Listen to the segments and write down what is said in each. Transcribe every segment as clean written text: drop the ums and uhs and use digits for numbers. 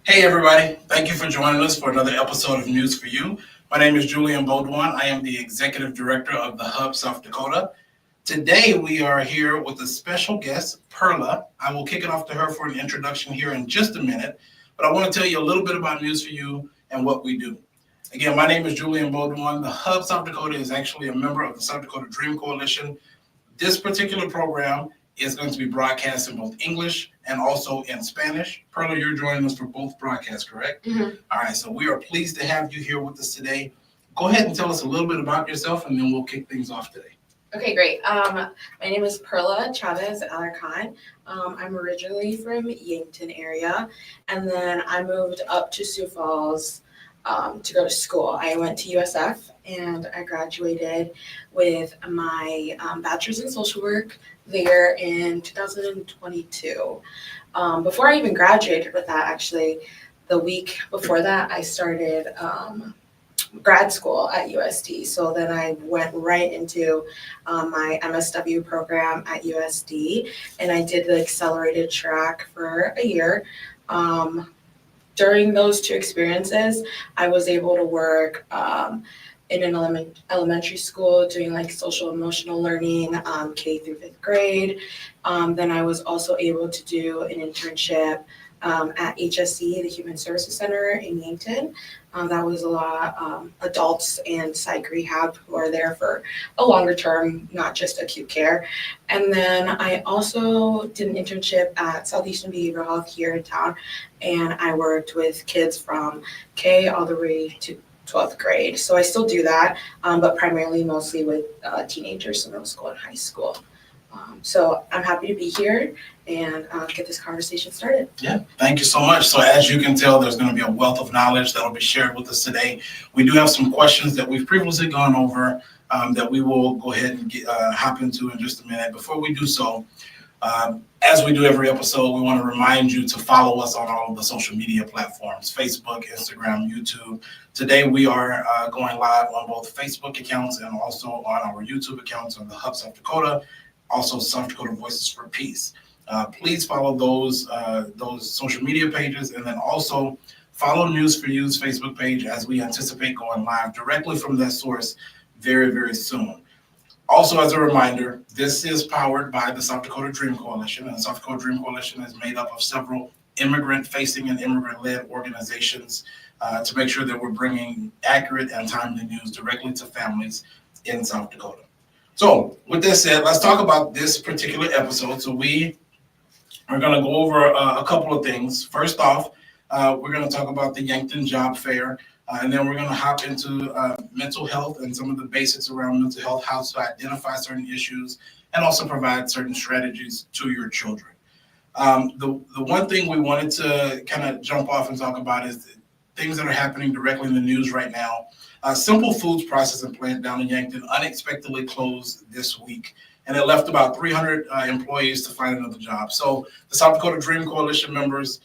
Hey everybody, thank you for joining us for another episode of News for You. My name is Julian Baudouin. I am the Executive Director of the Hub South Dakota. Today we are here with a special guest, Perla. I will kick it off to her for an introduction here in just a minute, but I want to tell you a little bit about News for You and what we do. Again, my name is Julian Baudouin. The Hub South Dakota is actually a member of the South Dakota Dream Coalition. This particular program is going to be broadcast in both English and also in Spanish. Perla, you're joining us for both broadcasts, correct? Mm-hmm. All right, so we are pleased to have you here with us today. Go ahead and tell us a little bit about yourself, and then we'll kick things off today. Okay, great. My name is Perla Chavez. I'm originally from Yankton area, and then I moved up to Sioux Falls to go to school. I went to USF, and I graduated with my bachelor's in social work there in 2022. Before I even graduated with that, actually, the week before that, I started grad school at USD. So then I went right into my MSW program at USD, and I did the accelerated track for a year. During those two experiences, I was able to work in an elementary school doing like social emotional learning, K through fifth grade. Then I was also able to do an internship at HSC, the Human Services Center in Yankton. That was a lot adults and psych rehab who are there for a longer term, not just acute care. And then I also did an internship at Southeastern Behavioral Health here in town, and I worked with kids from K all the way to 12th grade. So I still do that, but primarily mostly with teenagers, so middle school and high school. So I'm happy to be here and get this conversation started. Yeah, thank you so much. So as you can tell, there's going to be a wealth of knowledge that will be shared with us today. We do have some questions that we've previously gone over that we will go ahead and hop into in just a minute. Before we do so, as we do every episode, we want to remind you to follow us on all of the social media platforms, Facebook, Instagram, YouTube. Today we are going live on both Facebook accounts and also on our YouTube accounts on the Hub South Dakota, also South Dakota Voices for Peace. Please follow those social media pages, and then also follow News for You's Facebook page as we anticipate going live directly from that source very, very soon. Also, as a reminder, this is powered by the South Dakota Dream Coalition, and the South Dakota Dream Coalition is made up of several immigrant-facing and immigrant-led organizations to make sure that we're bringing accurate and timely news directly to families in South Dakota. So, with this said, let's talk about this particular episode. So we are going to go over a couple of things. First off, we're going to talk about the Yankton Job Fair. And then we're going to hop into mental health and some of the basics around mental health, how to identify certain issues, and also provide certain strategies to your children. The one thing we wanted to kind of jump off and talk about is things that are happening directly in the news right now. Simple Foods processing plant down in Yankton unexpectedly closed this week, and it left about 300 employees to find another job. So the South Dakota Dream Coalition members,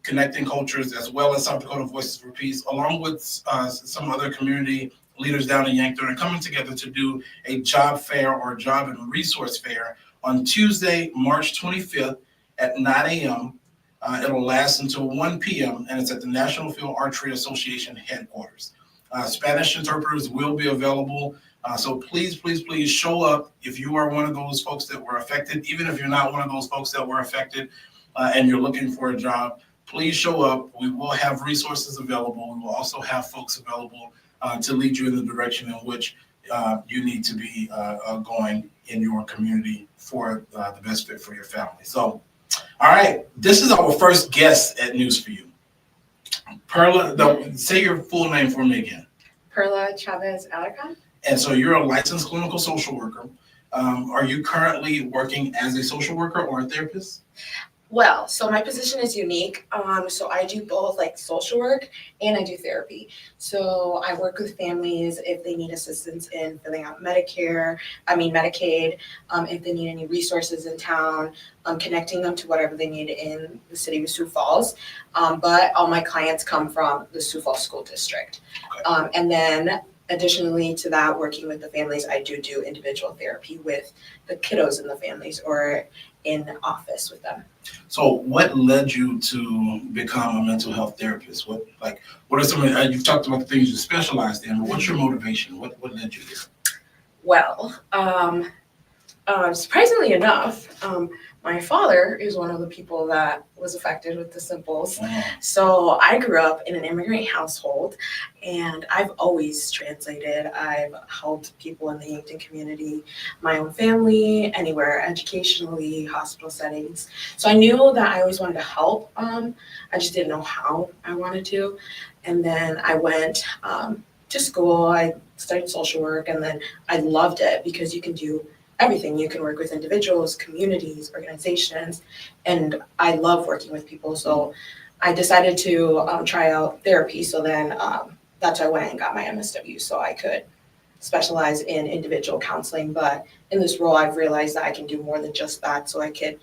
Connecting Cultures, as well as South Dakota Voices for Peace, along with some other community leaders down in Yankton, are coming together to do a job fair or job and resource fair on Tuesday, March 25th at 9 a.m. It'll last until 1 p.m. and it's at the National Field Archery Association headquarters. Spanish interpreters will be available. So please, please, please show up if you are one of those folks that were affected. Even if you're not one of those folks that were affected and you're looking for a job, please show up. We will have resources available. We will also have folks available to lead you in the direction in which you need to be going in your community for the best fit for your family. So, all right, this is our first guest at News for You. Perla, say your full name for me again. Perla Chavez Alarcon. And so you're a licensed clinical social worker. Are you currently working as a social worker or a therapist? Well, so my position is unique. So I do both like social work and I do therapy. So I work with families if they need assistance in filling out Medicaid, if they need any resources in town, connecting them to whatever they need in the city of Sioux Falls. But all my clients come from the Sioux Falls School District. Okay. And then additionally to that, working with the families, I do individual therapy with the kiddos in the families or in the office with them. So what led you to become a mental health therapist? What are some of you've talked about the things you specialized in, but what's your motivation? What led you there? Well, surprisingly enough, my father is one of the people that was affected with the simples. So I grew up in an immigrant household, and I've always translated. I've helped people in the Yankton community, my own family, anywhere, educationally, hospital settings. So I knew that I always wanted to help. I just didn't know how I wanted to. And then I went to school. I studied social work, and then I loved it because you can do everything. You can work with individuals, communities, organizations, and I love working with people. So I decided to try out therapy. So then that's why I went and got my MSW so I could specialize in individual counseling. But in this role, I've realized that I can do more than just that. So I could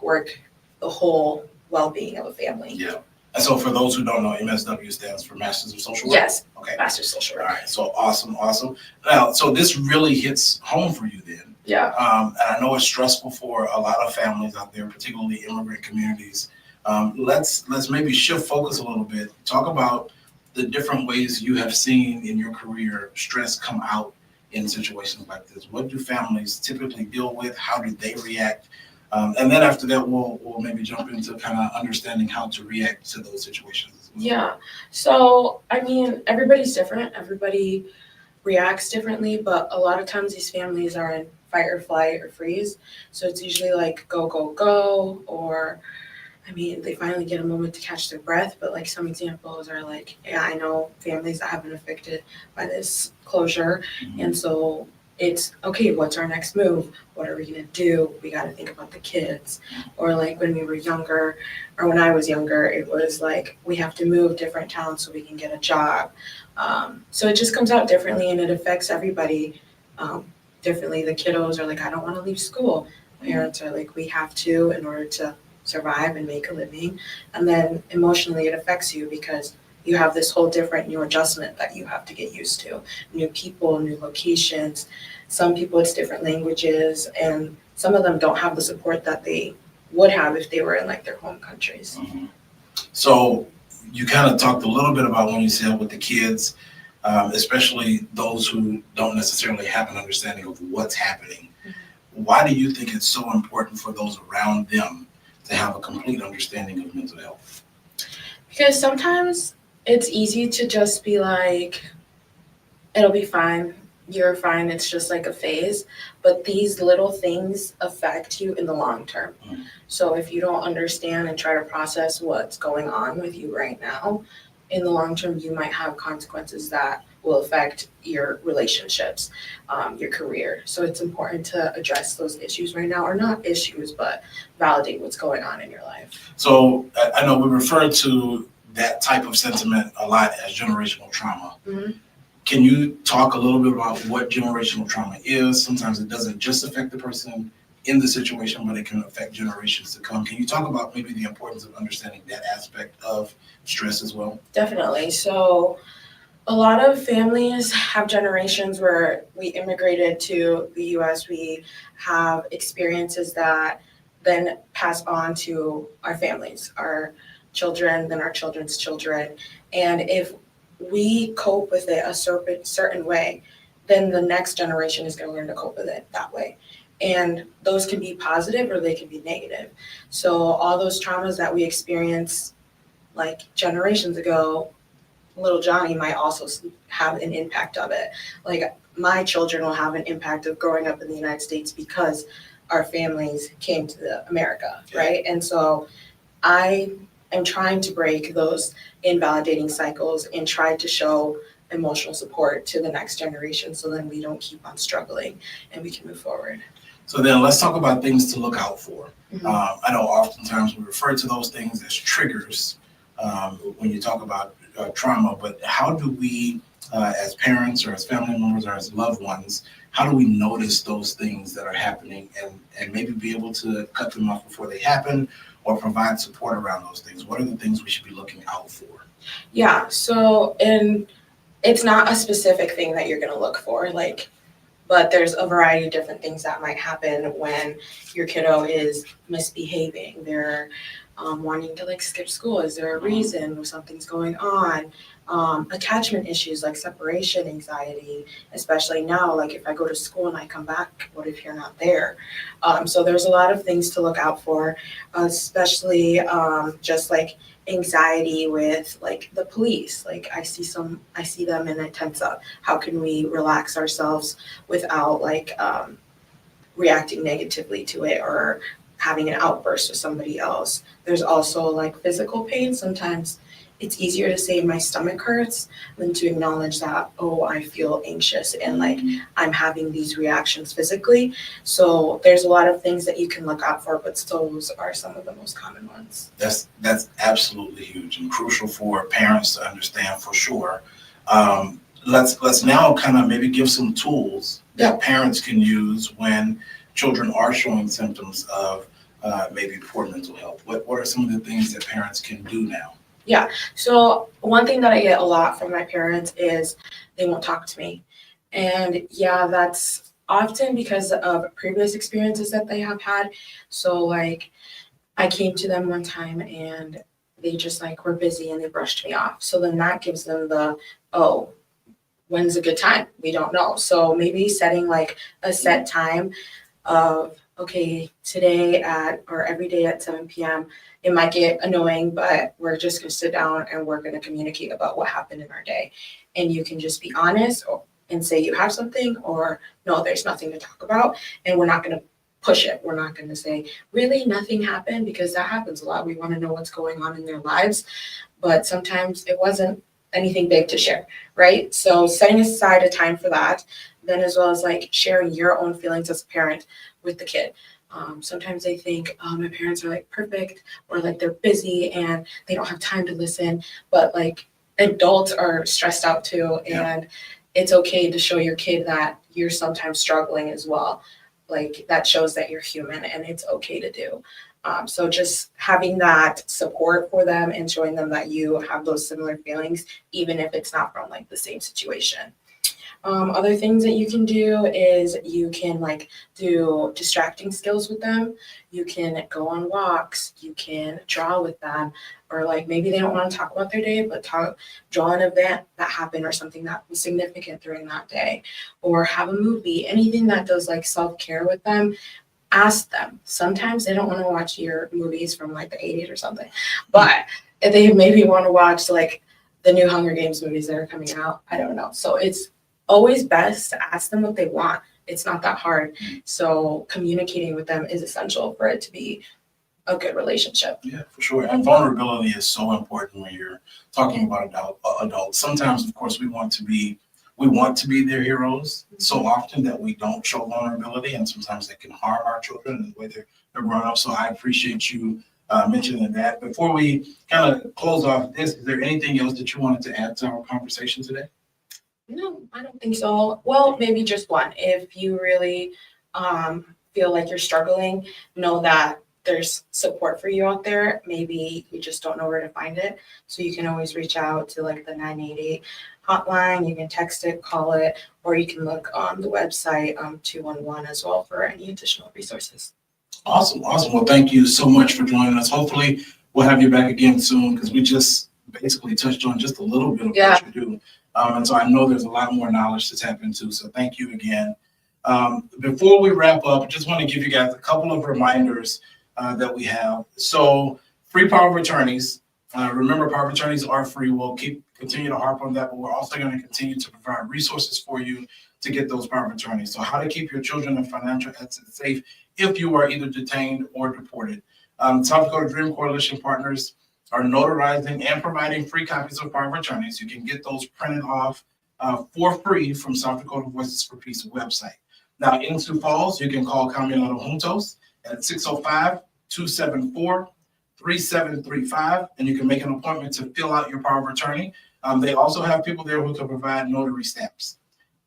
work the whole well-being of a family. Yeah. And so for those who don't know, MSW stands for Masters of Social Work? Yes. Okay. Master's Social Work. All right. So awesome. Now, so this really hits home for you then. Yeah. And I know it's stressful for a lot of families out there, particularly immigrant communities. Let's maybe shift focus a little bit. Talk about the different ways you have seen in your career stress come out in situations like this. What do families typically deal with? How do they react? And then after that, we'll maybe jump into kind of understanding how to react to those situations. Yeah. So, I mean, everybody's different. Everybody reacts differently, but a lot of times these families are in fight or flight or freeze. So it's usually like go, go, go, or I mean, they finally get a moment to catch their breath. But like some examples are like, yeah, I know families that have been affected by this closure. Mm-hmm. And so it's okay, what's our next move? What are we gonna do? We gotta think about the kids. Or like when we were younger, or when I was younger, it was like we have to move different towns so we can get a job. So it just comes out differently and it affects everybody differently. The kiddos are like, I don't wanna leave school. Parents are like, we have to in order to survive and make a living. And then emotionally it affects you because you have this whole different new adjustment that you have to get used to. New people, new locations. Some people it's different languages, and some of them don't have the support that they would have if they were in like their home countries. Mm-hmm. So you kind of talked a little bit about when you said with the kids, especially those who don't necessarily have an understanding of what's happening. Mm-hmm. Why do you think it's so important for those around them to have a complete understanding of mental health? Because sometimes it's easy to just be like, it'll be fine, you're fine, it's just like a phase. But these little things affect you in the long term. Mm-hmm. So if you don't understand and try to process what's going on with you right now, in the long term, you might have consequences that will affect your relationships, your career. So it's important to address those issues right now, or not issues, but validate what's going on in your life. So I know we refer to that type of sentiment a lot as generational trauma. Mm-hmm. Can you talk a little bit about what generational trauma is? Sometimes it doesn't just affect the person in the situation, but it can affect generations to come. Can you talk about maybe the importance of understanding that aspect of stress as well? Definitely. So a lot of families have generations where we immigrated to the US. We have experiences that then pass on to our families, our children, then our children's children. And if we cope with it a certain way, then the next generation is going to learn to cope with it that way. And those can be positive or they can be negative. So all those traumas that we experienced like generations ago, little Johnny might also have an impact of it. Like my children will have an impact of growing up in the United States because our families came to America, right? And so I am trying to break those invalidating cycles and try to show emotional support to the next generation so then we don't keep on struggling and we can move forward. So then let's talk about things to look out for. Mm-hmm. I know oftentimes we refer to those things as triggers when you talk about trauma, but how do we, as parents or as family members or as loved ones, how do we notice those things that are happening and maybe be able to cut them off before they happen or provide support around those things? What are the things we should be looking out for? Yeah, so in it's not a specific thing that you're going to look for, like, but there's a variety of different things that might happen when your kiddo is misbehaving. They're wanting to like skip school. Is there a reason or something's going on? Attachment issues like separation anxiety, especially now, like if I go to school and I come back, what if you're not there? So there's a lot of things to look out for, especially just like anxiety with like the police. Like I see them and it tense up. How can we relax ourselves without like reacting negatively to it or having an outburst with somebody else? There's also like physical pain. Sometimes it's easier to say my stomach hurts than to acknowledge that, oh, I feel anxious and like I'm having these reactions physically. So there's a lot of things that you can look out for, but those are some of the most common ones. That's absolutely huge and crucial for parents to understand for sure. Let's now kind of maybe give some tools that parents can use when children are showing symptoms of maybe poor mental health. What are some of the things that parents can do now? Yeah. So one thing that I get a lot from my parents is they won't talk to me. And yeah, that's often because of previous experiences that they have had. So like I came to them one time and they just like were busy and they brushed me off. So then that gives them the, oh, when's a good time? We don't know. So maybe setting like a set time of, okay, today at or every day at 7 p.m. It might get annoying, but we're just gonna sit down and we're gonna communicate about what happened in our day. And you can just be honest and say you have something or no, there's nothing to talk about. And we're not gonna push it. We're not gonna say, really, nothing happened, because that happens a lot. We wanna know what's going on in their lives, but sometimes it wasn't anything big to share, right? So setting aside a time for that, then as well as like sharing your own feelings as a parent with the kid. Sometimes they think, oh, my parents are like perfect or like they're busy and they don't have time to listen, but like adults are stressed out too. And it's okay to show your kid that you're sometimes struggling as well. Like that shows that you're human and it's okay to do. So just having that support for them and showing them that you have those similar feelings, even if it's not from like the same situation. Other things that you can do is you can like do distracting skills with them. You can go on walks, you can draw with them, or like maybe they don't want to talk about their day, but draw an event that happened or something that was significant during that day, or have a movie, anything that does like self-care with them. Ask them. Sometimes they don't want to watch your movies from like the 80s or something, but if they maybe want to watch like the new Hunger Games movies that are coming out, I don't know. So it's always best to ask them what they want. It's not that hard. So communicating with them is essential for it to be a good relationship. Yeah, for sure. And vulnerability is so important when you're talking about adults. Sometimes, of course, we want to be their heroes so often that we don't show vulnerability, and sometimes that can harm our children and the way they're growing up. So I appreciate you mentioning that. Before we kind of close off this, is there anything else that you wanted to add to our conversation today? No, I don't think so. Well, maybe just one. If you really feel like you're struggling, know that there's support for you out there. Maybe you just don't know where to find it. So you can always reach out to like the 988 hotline. You can text it, call it, or you can look on the website 211 as well for any additional resources. Awesome. Well, thank you so much for joining us. Hopefully we'll have you back again soon, because we just basically touched on just a little bit of what you do. And so I know there's a lot more knowledge to tap into. So thank you again. Before we wrap up, I just want to give you guys a couple of reminders that we have. So free power of attorneys. Remember, power of attorneys are free. We'll continue to harp on that, but we're also going to continue to provide resources for you to get those power of attorneys. So how to keep your children and financial assets safe if you are either detained or deported. South Dakota Dream Coalition partners are notarizing and providing free copies of power of attorneys. You can get those printed off for free from South Dakota Voices for Peace website. Now, in Sioux Falls, you can call Caminado Juntos at 605-274-3735, and you can make an appointment to fill out your power of attorney. They also have people there who can provide notary stamps.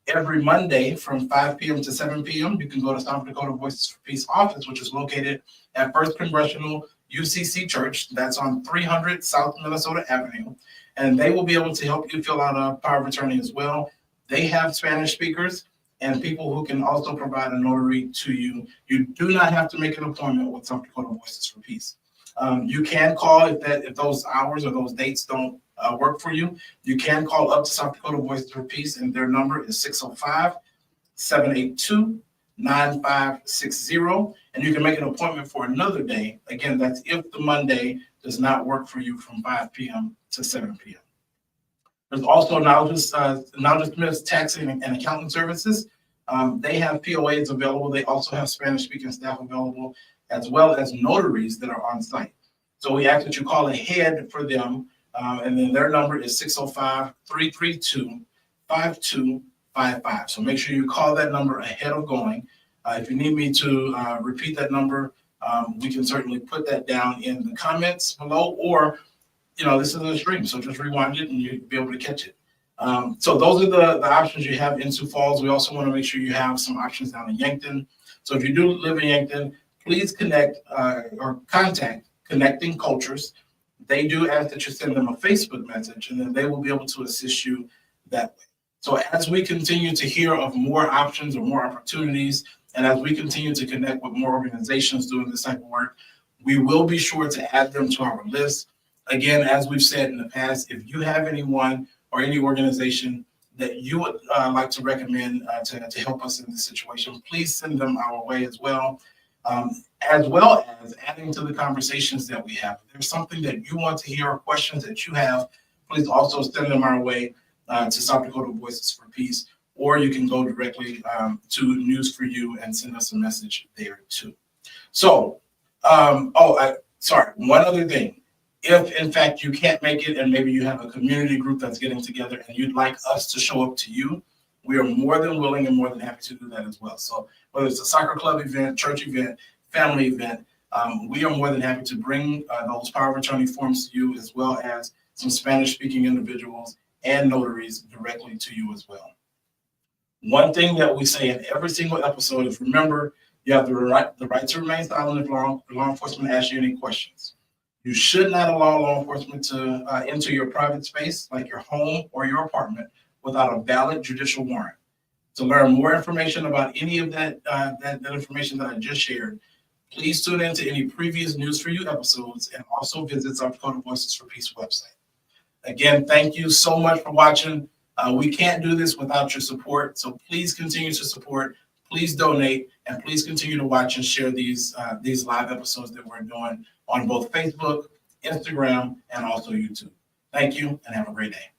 Every Monday from 5 p.m. to 7 p.m., you can go to South Dakota Voices for Peace office, which is located at First Congressional UCC Church. That's on 300 South Minnesota Avenue. And they will be able to help you fill out a power of attorney as well. They have Spanish speakers and people who can also provide a notary to you. You do not have to make an appointment with South Dakota Voices for Peace. You can call if those hours or those dates don't work for you. You can call up to South Dakota Voices for Peace, and their number is 605-782-9560. And you can make an appointment for another day. Again, that's if the Monday does not work for you from 5 p.m. to 7 p.m. There's also now just taxing and accounting services. They have POAs available. They also have Spanish-speaking staff available, as well as notaries that are on site. So we ask that you call ahead for them, and then their number is 605-332-5255. So make sure you call that number ahead of going. If you need me to repeat that number, we can certainly put that down in the comments below, or this is a stream, so just rewind it and you'll be able to catch it. So those are the options you have in Sioux Falls. We also want to make sure you have some options down in Yankton. So if you do live in Yankton, please connect or contact Connecting Cultures. They do ask that you send them a Facebook message, and then they will be able to assist you that way. So as we continue to hear of more options or more opportunities, and as we continue to connect with more organizations doing this type of work, we will be sure to add them to our list. Again, as we've said in the past, if you have anyone or any organization that you would like to recommend to help us in this situation, please send them our way as well as adding to the conversations that we have. If there's something that you want to hear or questions that you have, please also send them our way to South Dakota Voices for Peace, or you can go directly to News for You and send us a message there too. So, one other thing. If in fact you can't make it and maybe you have a community group that's getting together and you'd like us to show up to you, we are more than willing and more than happy to do that as well. So whether it's a soccer club event, church event, family event, we are more than happy to bring those power of attorney forms to you, as well as some Spanish speaking individuals and notaries directly to you as well. One thing that we say in every single episode is, remember, you have the right to remain silent if law enforcement asks you any questions. You should not allow law enforcement to enter your private space, like your home or your apartment, without a valid judicial warrant. To learn more information about any of that information that I just shared, please tune in to any previous News for You episodes and also visit South Dakota Voices for Peace website. Again, thank you so much for watching. We can't do this without your support, so please continue to support, please donate, and please continue to watch and share these live episodes that we're doing on both Facebook, Instagram, and also YouTube. Thank you, and have a great day.